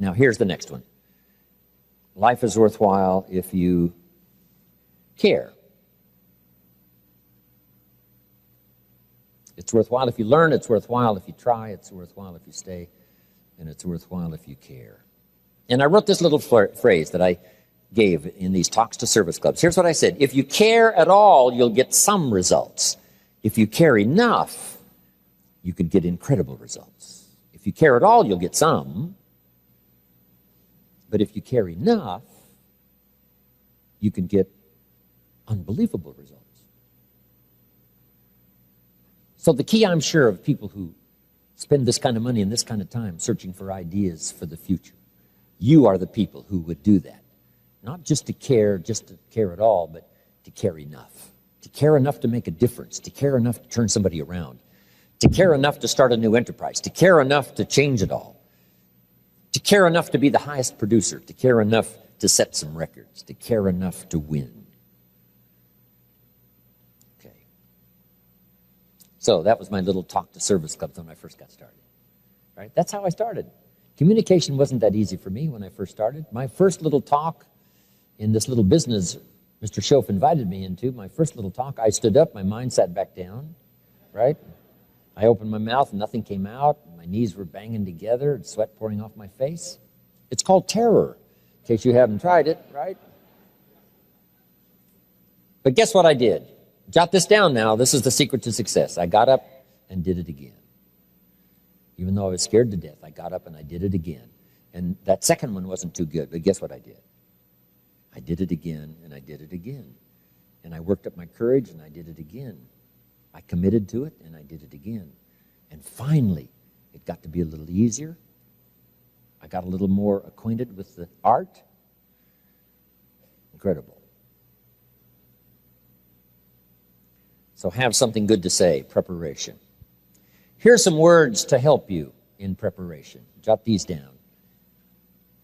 Now, here's the next one. Life is worthwhile if you care. It's worthwhile if you learn, it's worthwhile if you try, it's worthwhile if you stay, and it's worthwhile if you care. And I wrote this little phrase that I gave in these talks to service clubs. Here's what I said. If you care at all, you'll get some results. If you care enough, you could get incredible results. If you care at all, you'll get some. But if you care enough, you can get unbelievable results. So the key, I'm sure, of people who spend this kind of money and this kind of time searching for ideas for the future, you are the people who would do that. Not just to care at all, but to care enough. To care enough to make a difference, to care enough to turn somebody around, to care enough to start a new enterprise, to care enough to change it all, to care enough to be the highest producer, to care enough to set some records, to care enough to win. Okay. So that was my little talk to service clubs when I first got started. Right? That's how I started. Communication wasn't that easy for me when I first started. My first little talk in this little business Mr. Schoaf invited me into, my first little talk, I stood up, my mind sat back down, right? I opened my mouth and nothing came out. My knees were banging together and sweat pouring off my face. It's called terror, in case you haven't tried it, right? But guess what I did? Jot this down now. This is the secret to success. I got up and did it again. Even though I was scared to death, I got up and I did it again. And that second one wasn't too good, but guess what I did? I did it again, and I did it again. And I worked up my courage, and I did it again. I committed to it, and I did it again. And finally, it got to be a little easier. I got a little more acquainted with the art. Incredible. So have something good to say, preparation. Here's some words to help you in preparation. Jot these down.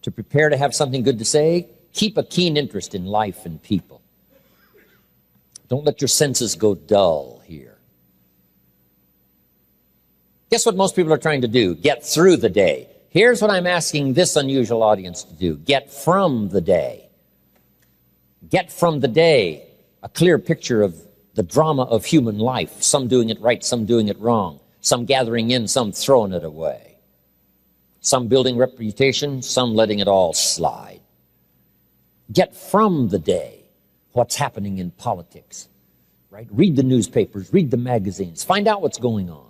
To prepare to have something good to say, keep a keen interest in life and people. Don't let your senses go dull here. Guess what most people are trying to do? Get through the day. Here's what I'm asking this unusual audience to do. Get from the day. Get from the day a clear picture of the drama of human life. Some doing it right, some doing it wrong. Some gathering in, some throwing it away. Some building reputation, some letting it all slide. Get from the day what's happening in politics, right? Read the newspapers, read the magazines, find out what's going on.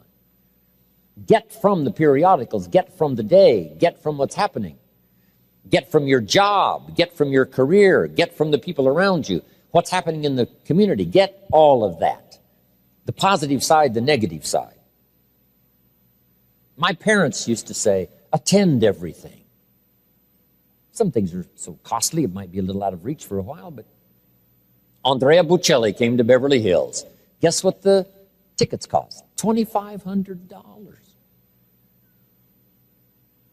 Get from the periodicals, get from the day, get from what's happening. Get from your job, get from your career, get from the people around you, what's happening in the community. Get all of that. The positive side, the negative side. My parents used to say, attend everything. Some things are so costly, it might be a little out of reach for a while, but Andrea Bocelli came to Beverly Hills. Guess what the tickets cost? $2,500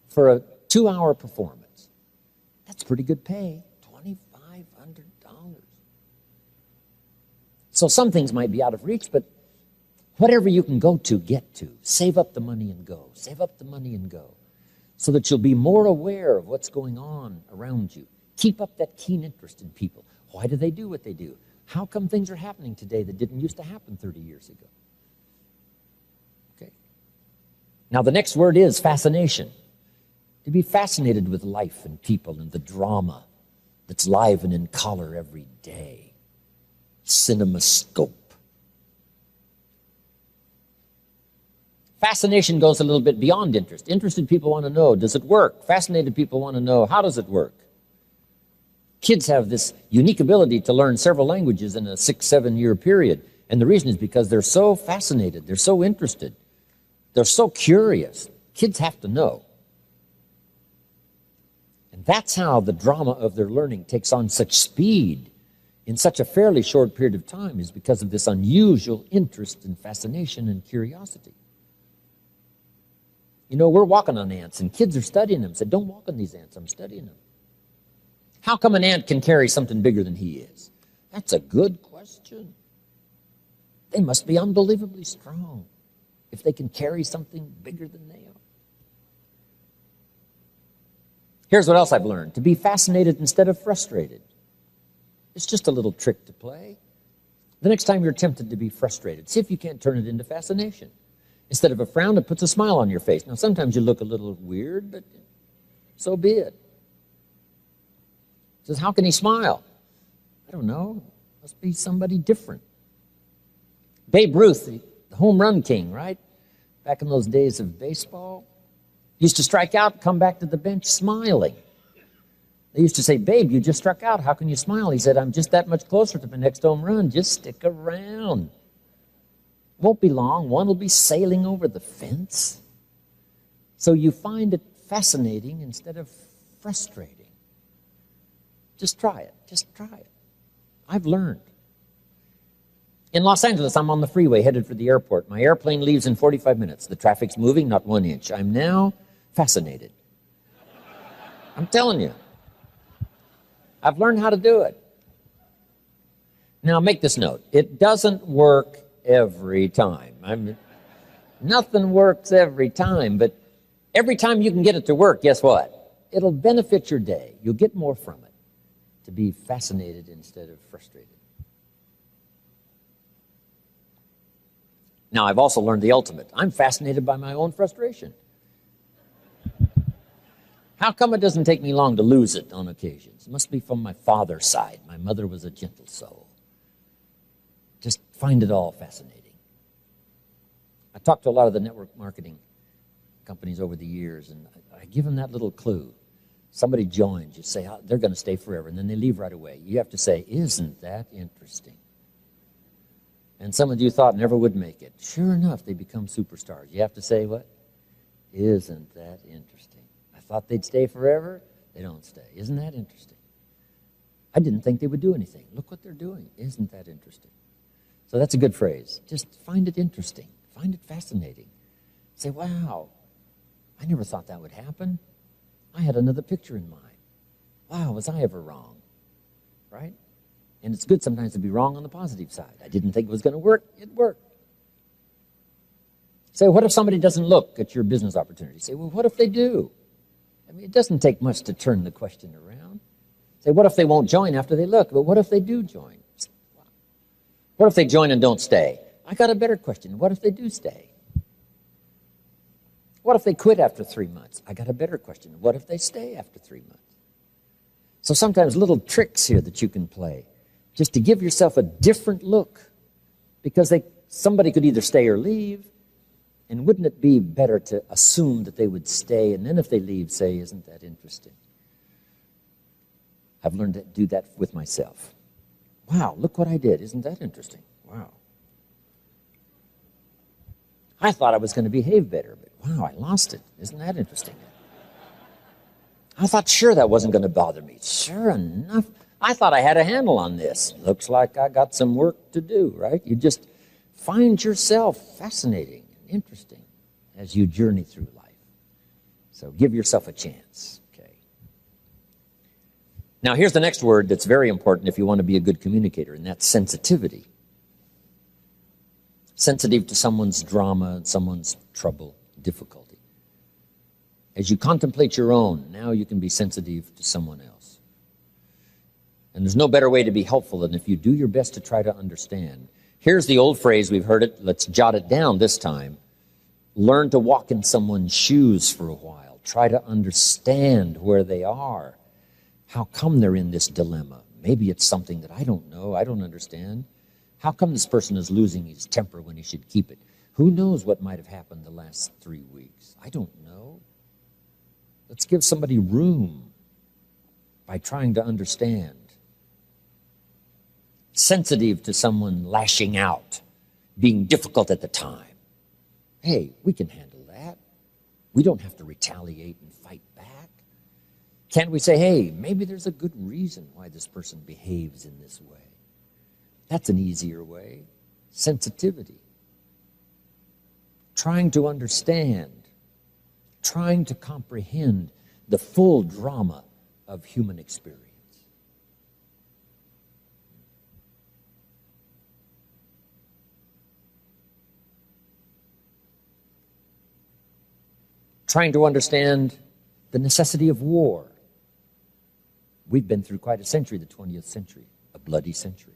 for a 2-hour performance. That's pretty good pay, $2,500. So some things might be out of reach, but whatever you can go to, get to. Save up the money and go. Save up the money and go. So that you'll be more aware of what's going on around you. Keep up that keen interest in people. Why do they do what they do? How come things are happening today that didn't used to happen 30 years ago? Okay. Now the next word is fascination. To be fascinated with life and people and the drama that's live and in color every day. CinemaScope. Fascination goes a little bit beyond interest. Interested people want to know, does it work? Fascinated people want to know, how does it work? Kids have this unique ability to learn several languages in a 6-7 year period. And the reason is because they're so fascinated, they're so interested, they're so curious. Kids have to know. And that's how the drama of their learning takes on such speed in such a fairly short period of time, is because of this unusual interest and fascination and curiosity. You know, we're walking on ants, and kids are studying them. Said, don't walk on these ants, I'm studying them. How come an ant can carry something bigger than he is? That's a good question. They must be unbelievably strong if they can carry something bigger than they are. Here's what else I've learned. To be fascinated instead of frustrated. It's just a little trick to play. The next time you're tempted to be frustrated, see if you can't turn it into fascination. Instead of a frown, it puts a smile on your face. Now, sometimes you look a little weird, but so be it. Says, how can he smile? I don't know. Must be somebody different. Babe Ruth, the home run king, right? Back in those days of baseball, used to strike out, come back to the bench smiling. They used to say, babe, you just struck out. How can you smile? He said, I'm just that much closer to the next home run. Just stick around. Won't be long. One will be sailing over the fence. So you find it fascinating instead of frustrating. Just try it. Just try it. I've learned. In Los Angeles, I'm on the freeway headed for the airport. My airplane leaves in 45 minutes. The traffic's moving, not 1 inch. I'm now fascinated. I'm telling you. I've learned how to do it. Now, make this note. It doesn't work every time. Nothing works every time, but every time you can get it to work, guess what? It'll benefit your day. You'll get more from it. To be fascinated instead of frustrated. Now, I've also learned the ultimate. I'm fascinated by my own frustration. How come it doesn't take me long to lose it on occasions? It must be from my father's side. My mother was a gentle soul. Just find it all fascinating. I talked to a lot of the network marketing companies over the years, and I give them that little clue. Somebody joins, you say, oh, they're going to stay forever, and then they leave right away. You have to say, isn't that interesting? And some of you thought never would make it. Sure enough, they become superstars. You have to say what? Isn't that interesting? I thought they'd stay forever. They don't stay. Isn't that interesting? I didn't think they would do anything. Look what they're doing. Isn't that interesting? So that's a good phrase. Just find it interesting. Find it fascinating. Say, wow, I never thought that would happen. I had another picture in mind. Wow, was I ever wrong? Right? And it's good sometimes to be wrong on the positive side. I didn't think it was going to work. It worked. Say, what if somebody doesn't look at your business opportunity? Say, well, what if they do? I mean, it doesn't take much to turn the question around. Say, what if they won't join after they look? But what if they do join? What if they join and don't stay? I got a better question. What if they do stay? What if they quit after 3 months? I got a better question. What if they stay after 3 months? So sometimes little tricks here that you can play just to give yourself a different look, because somebody could either stay or leave, and wouldn't it be better to assume that they would stay, and then if they leave, say, isn't that interesting? I've learned to do that with myself. Wow, look what I did. Isn't that interesting? Wow. I thought I was going to behave better, but wow, I lost it. Isn't that interesting? I thought, sure, that wasn't going to bother me. Sure enough, I thought I had a handle on this. Looks like I got some work to do, right? You just find yourself fascinating and interesting as you journey through life. So give yourself a chance, okay? Now, here's the next word that's very important if you want to be a good communicator, and that's sensitivity. Sensitive to someone's drama, someone's trouble, difficulty. As you contemplate your own, now you can be sensitive to someone else. And there's no better way to be helpful than if you do your best to try to understand. Here's the old phrase, we've heard it, let's jot it down this time. Learn to walk in someone's shoes for a while. Try to understand where they are. How come they're in this dilemma? Maybe it's something that I don't know, I don't understand. How come this person is losing his temper when he should keep it? Who knows what might have happened the last 3 weeks? I don't know. Let's give somebody room by trying to understand. Sensitive to someone lashing out, being difficult at the time. Hey, we can handle that. We don't have to retaliate and fight back. Can't we say, hey, maybe there's a good reason why this person behaves in this way? That's an easier way. Sensitivity. Trying to understand. Trying to comprehend the full drama of human experience. Trying to understand the necessity of war. We've been through quite a century, the 20th century, a bloody century.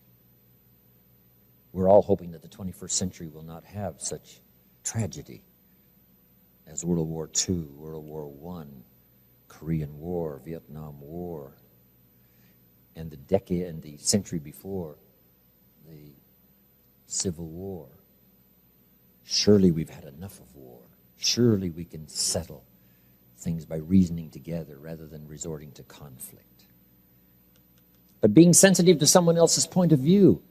We're all hoping that the 21st century will not have such tragedy as World War II, World War I, Korean War, Vietnam War, and the century before, the Civil War. Surely we've had enough of war. Surely we can settle things by reasoning together rather than resorting to conflict. But being sensitive to someone else's point of view,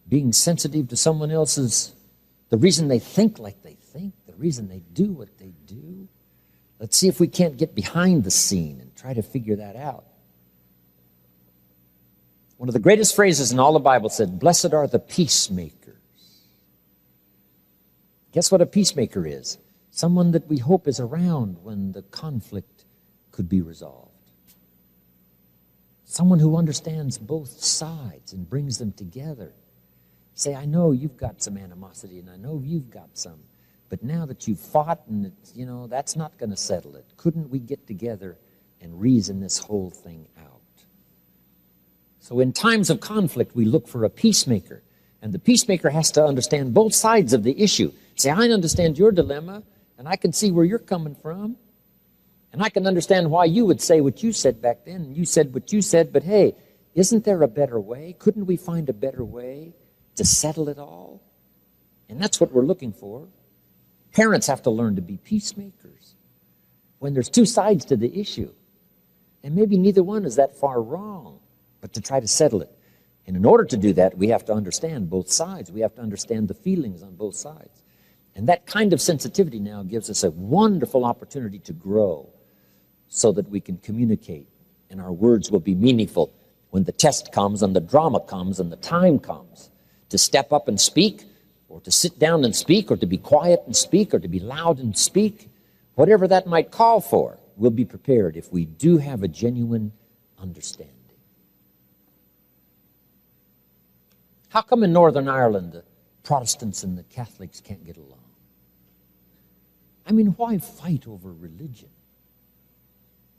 being sensitive to someone else's, the reason they think like they think, the reason they do what they do. Let's see if we can't get behind the scene and try to figure that out. One of the greatest phrases in all the Bible said, "Blessed are the peacemakers." Guess what a peacemaker is? Someone that we hope is around when the conflict could be resolved. Someone who understands both sides and brings them together. Say, I know you've got some animosity and I know you've got some, but now that you've fought and that's not going to settle it. Couldn't we get together and reason this whole thing out? So in times of conflict, we look for a peacemaker. And the peacemaker has to understand both sides of the issue. Say, I understand your dilemma, and I can see where you're coming from. And I can understand why you would say what you said back then, and you said what you said, but hey, isn't there a better way? Couldn't we find a better way to settle it all? And that's what we're looking for. Parents have to learn to be peacemakers when there's two sides to the issue. And maybe neither one is that far wrong, but to try to settle it. And in order to do that, we have to understand both sides. We have to understand the feelings on both sides. And that kind of sensitivity now gives us a wonderful opportunity to grow so that we can communicate and our words will be meaningful when the test comes and the drama comes and the time comes to step up and speak, or to sit down and speak, or to be quiet and speak, or to be loud and speak. Whatever that might call for, we'll be prepared if we do have a genuine understanding. How come in Northern Ireland the Protestants and the Catholics can't get along? I mean, why fight over religion?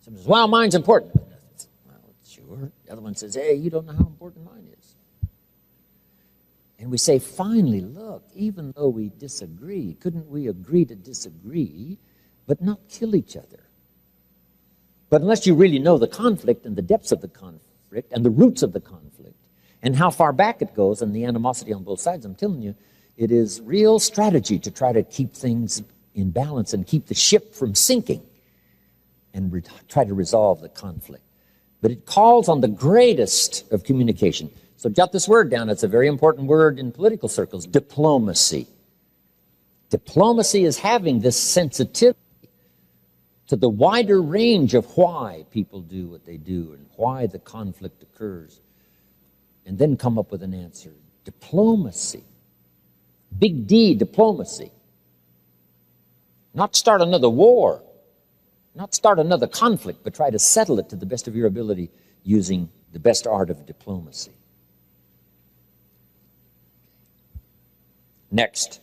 Someone says, well, mine's important. Well, sure. The other one says, hey, you don't know how important mine is. And we say, finally, look, even though we disagree, couldn't we agree to disagree, but not kill each other? But unless you really know the conflict and the depths of the conflict and the roots of the conflict and how far back it goes and the animosity on both sides, I'm telling you, it is real strategy to try to keep things in balance and keep the ship from sinking and try to resolve the conflict. But it calls on the greatest of communication. So jot this word down. It's a very important word in political circles, diplomacy. Diplomacy is having this sensitivity to the wider range of why people do what they do and why the conflict occurs, and then come up with an answer. Diplomacy. Big D, diplomacy. Not start another war, not start another conflict, but try to settle it to the best of your ability using the best art of diplomacy. Next,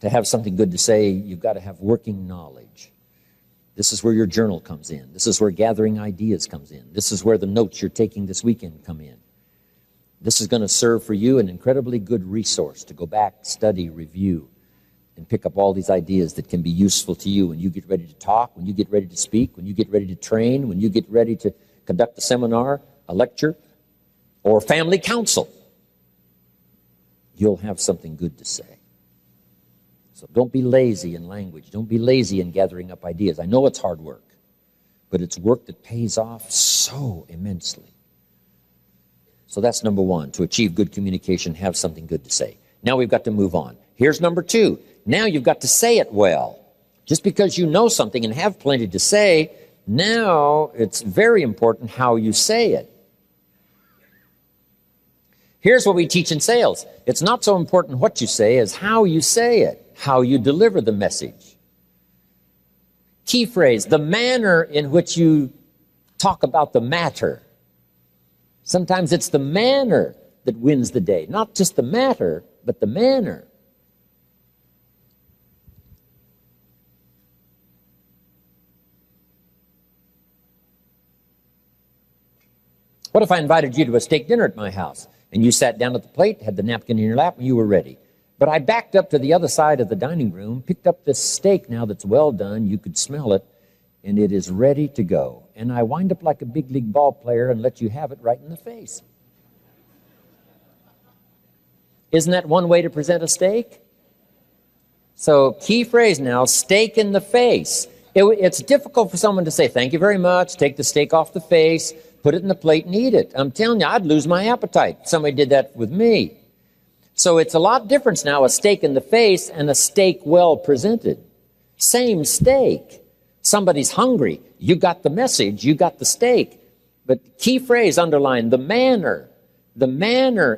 to have something good to say, you've got to have working knowledge. This is where your journal comes in. This is where gathering ideas comes in. This is where the notes you're taking this weekend come in. This is going to serve for you an incredibly good resource to go back, study, review, and pick up all these ideas that can be useful to you when you get ready to talk, when you get ready to speak, when you get ready to train, when you get ready to conduct a seminar, a lecture, or family council. You'll have something good to say. So don't be lazy in language. Don't be lazy in gathering up ideas. I know it's hard work, but it's work that pays off so immensely. So that's number one. To achieve good communication, have something good to say. Now we've got to move on. Here's number two. Now you've got to say it well. Just because you know something and have plenty to say, now it's very important how you say it. Here's what we teach in sales. It's not so important what you say as how you say it, how you deliver the message. Key phrase, the manner in which you talk about the matter. Sometimes it's the manner that wins the day. Not just the matter, but the manner. What if I invited you to a steak dinner at my house, and you sat down at the plate, had the napkin in your lap, and you were ready? But I backed up to the other side of the dining room, picked up this steak now that's well done, you could smell it, and it is ready to go. And I wind up like a big league ball player and let you have it right in the face. Isn't that one way to present a steak? So key phrase now, steak in the face. It's difficult for someone to say, thank you very much, take the steak off the face, put it in the plate and eat it. I'm telling you, I'd lose my appetite if somebody did that with me. So it's a lot different now, a steak in the face and a steak well presented. Same steak. Somebody's hungry. You got the message, you got the steak. But key phrase underlined, the manner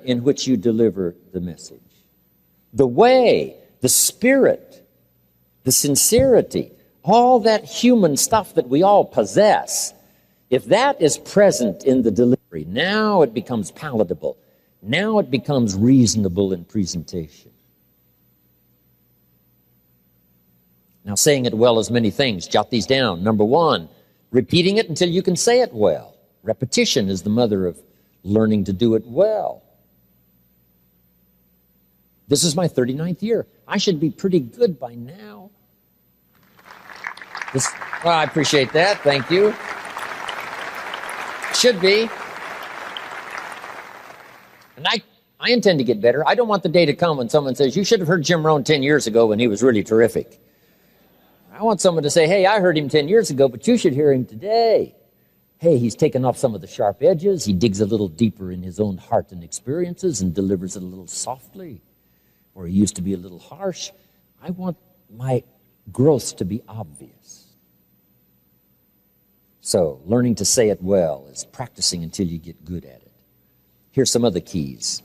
in which you deliver the message. The way, the spirit, the sincerity, all that human stuff that we all possess. If that is present in the delivery, now it becomes palatable. Now it becomes reasonable in presentation. Now, saying it well is many things. Jot these down. Number one, repeating it until you can say it well. Repetition is the mother of learning to do it well. This is my 39th year. I should be pretty good by now. Well, I appreciate that. Thank you. Should be. And I intend to get better. I don't want the day to come when someone says, you should have heard Jim Rohn 10 years ago when he was really terrific. I want someone to say, hey, I heard him 10 years ago, but you should hear him today. Hey, he's taken off some of the sharp edges. He digs a little deeper in his own heart and experiences and delivers it a little softly. Or he used to be a little harsh. I want my growth to be obvious. So, learning to say it well is practicing until you get good at it. Here's some other keys.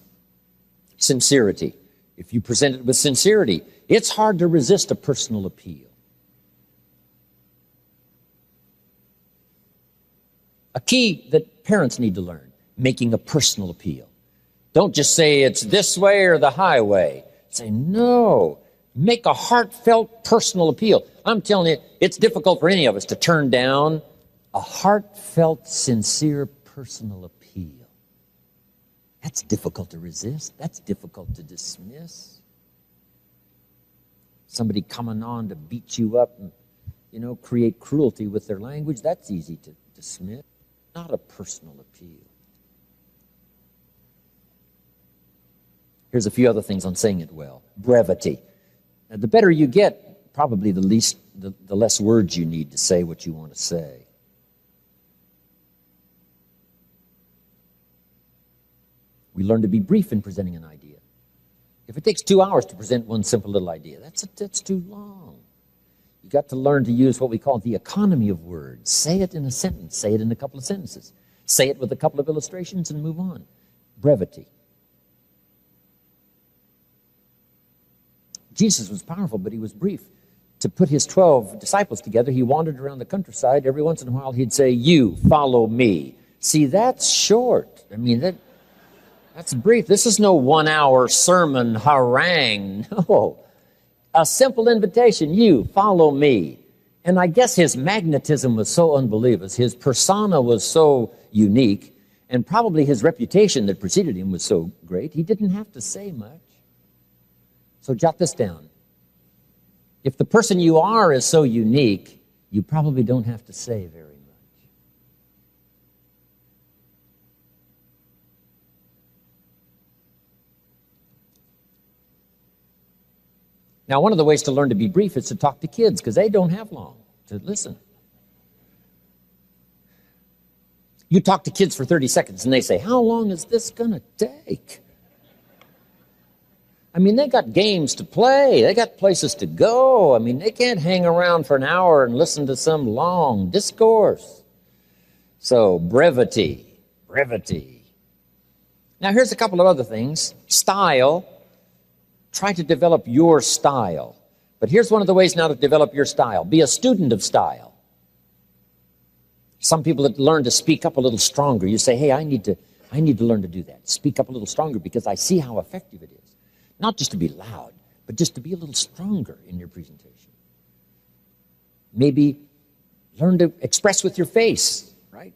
Sincerity. If you present it with sincerity, it's hard to resist a personal appeal. A key that parents need to learn, making a personal appeal. Don't just say it's this way or the highway. Say, no, make a heartfelt personal appeal. I'm telling you, it's difficult for any of us to turn down a heartfelt, sincere personal appeal. That's difficult to resist. That's difficult to dismiss. Somebody coming on to beat you up and, create cruelty with their language, that's easy to dismiss. Not a personal appeal. Here's a few other things on saying it well. Brevity. Now, the better you get, probably the less words you need to say what you want to say. We learn to be brief in presenting an idea. If it takes 2 hours to present one simple little idea, that's too long. You got to learn to use what we call the economy of words. Say it in a sentence. Say it in a couple of sentences. Say it with a couple of illustrations and move on. Brevity. Jesus was powerful, but he was brief. To put his 12 disciples together, he wandered around the countryside. Every once in a while, he'd say, you, follow me. See, that's short. I mean, that's brief. This is no 1 hour sermon harangue. No. A simple invitation, you, follow me. And I guess his magnetism was so unbelievable. His persona was so unique, and probably his reputation that preceded him was so great, he didn't have to say much. So jot this down. If the person you are is so unique, you probably don't have to say very much. Now, one of the ways to learn to be brief is to talk to kids, because they don't have long to listen. You talk to kids for 30 seconds, and they say, how long is this going to take? I mean, they got games to play. They got places to go. I mean, they can't hang around for an hour and listen to some long discourse. So, brevity. Now, here's a couple of other things. Style. Try to develop your style. But here's one of the ways now to develop your style. Be a student of style. Some people that learn to speak up a little stronger. You say, hey, I need to learn to do that. Speak up a little stronger because I see how effective it is. Not just to be loud, but just to be a little stronger in your presentation. Maybe learn to express with your face, right?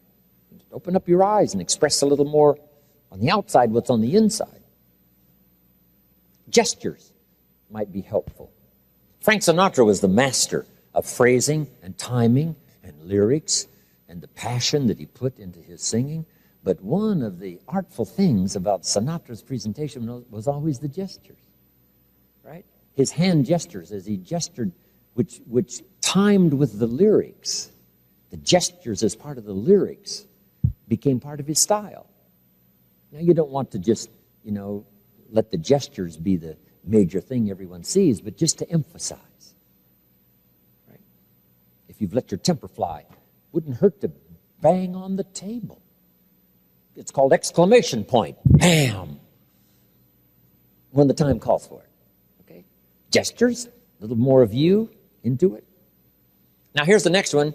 Open up your eyes and express a little more on the outside what's on the inside. Gestures might be helpful. Frank Sinatra was the master of phrasing and timing and lyrics and the passion that he put into his singing. But one of the artful things about Sinatra's presentation was always the gestures, right? His hand gestures as he gestured, which timed with the lyrics. The gestures as part of the lyrics became part of his style. Now, you don't want to just, let the gestures be the major thing everyone sees, but just to emphasize, right? If you've let your temper fly, wouldn't hurt to bang on the table. It's called exclamation point. Bam! When the time calls for it. Okay? Gestures, a little more of you into it. Now here's the next one.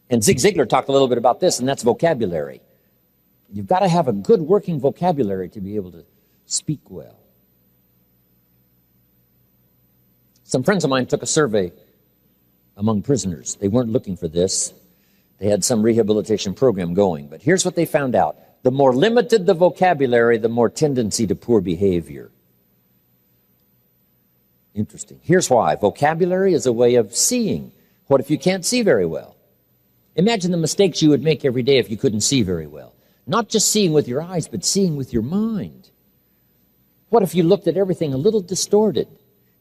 And Zig Ziglar talked a little bit about this, and that's vocabulary. You've got to have a good working vocabulary to be able to speak well. Some friends of mine took a survey among prisoners. They weren't looking for this. They had some rehabilitation program going. But here's what they found out. The more limited the vocabulary, the more tendency to poor behavior. Interesting. Here's why. Vocabulary is a way of seeing. What if you can't see very well? Imagine the mistakes you would make every day if you couldn't see very well. Not just seeing with your eyes, but seeing with your mind. What if you looked at everything a little distorted?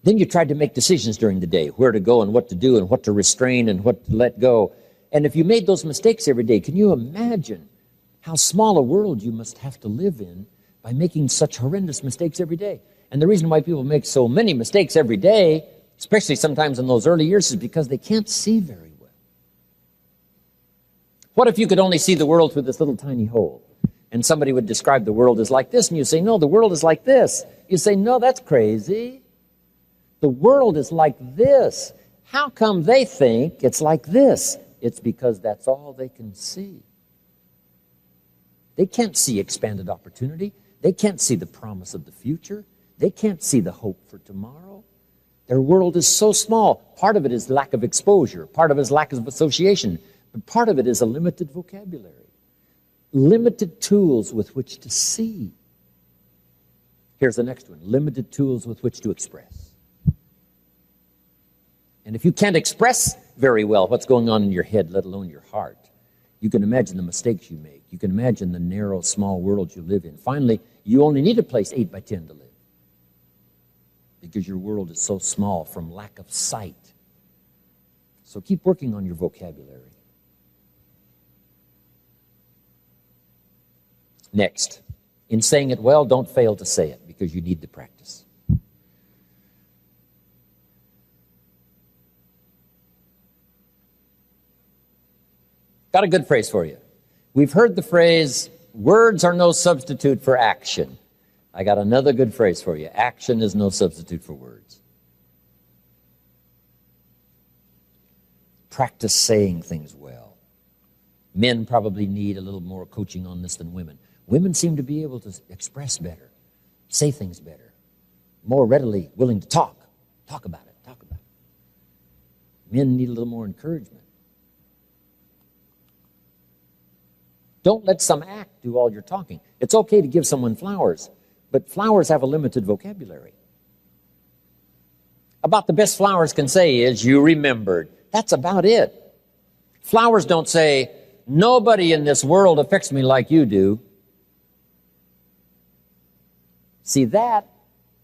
Then you tried to make decisions during the day, where to go and what to do and what to restrain and what to let go. And if you made those mistakes every day, can you imagine how small a world you must have to live in by making such horrendous mistakes every day? And the reason why people make so many mistakes every day, especially sometimes in those early years, is because they can't see very well. What if you could only see the world through this little tiny hole? And somebody would describe the world as like this, and you say, no, the world is like this. You say, no, that's crazy. The world is like this. How come they think it's like this? It's because that's all they can see. They can't see expanded opportunity. They can't see the promise of the future. They can't see the hope for tomorrow. Their world is so small. Part of it is lack of exposure. Part of it is lack of association. But part of it is a limited vocabulary. Limited tools with which to see. Here's the next one. Limited tools with which to express. And if you can't express very well what's going on in your head, let alone your heart, you can imagine the mistakes you make. You can imagine the narrow, small world you live in. Finally, you only need a place 8 by 10 to live because your world is so small from lack of sight. So keep working on your vocabulary. Next, in saying it well, don't fail to say it because you need the practice. Got a good phrase for you. We've heard the phrase, words are no substitute for action. I got another good phrase for you. Action is no substitute for words. Practice saying things well. Men probably need a little more coaching on this than women. Women seem to be able to express better, say things better, more readily willing to talk about it. Men need a little more encouragement. Don't let some act do all your talking. It's okay to give someone flowers, but flowers have a limited vocabulary. About the best flowers can say is, you remembered. That's about it. Flowers don't say, nobody in this world affects me like you do. See, that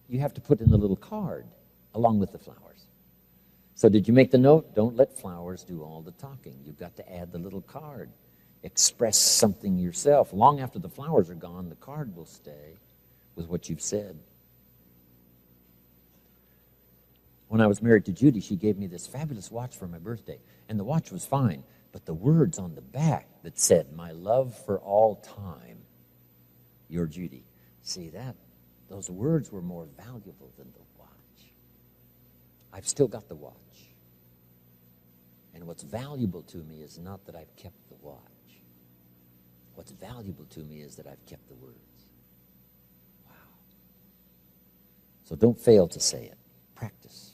you have to put in the little card along with the flowers. So did you make the note? Don't let flowers do all the talking. You've got to add the little card. Express something yourself. Long after the flowers are gone, the card will stay with what you've said. When I was married to Judy, she gave me this fabulous watch for my birthday. And the watch was fine, but the words on the back that said, my love for all time, your Judy. See that? Those words were more valuable than the watch. I've still got the watch. And what's valuable to me is not that I've kept the watch. What's valuable to me is that I've kept the words. Wow. So don't fail to say it. Practice.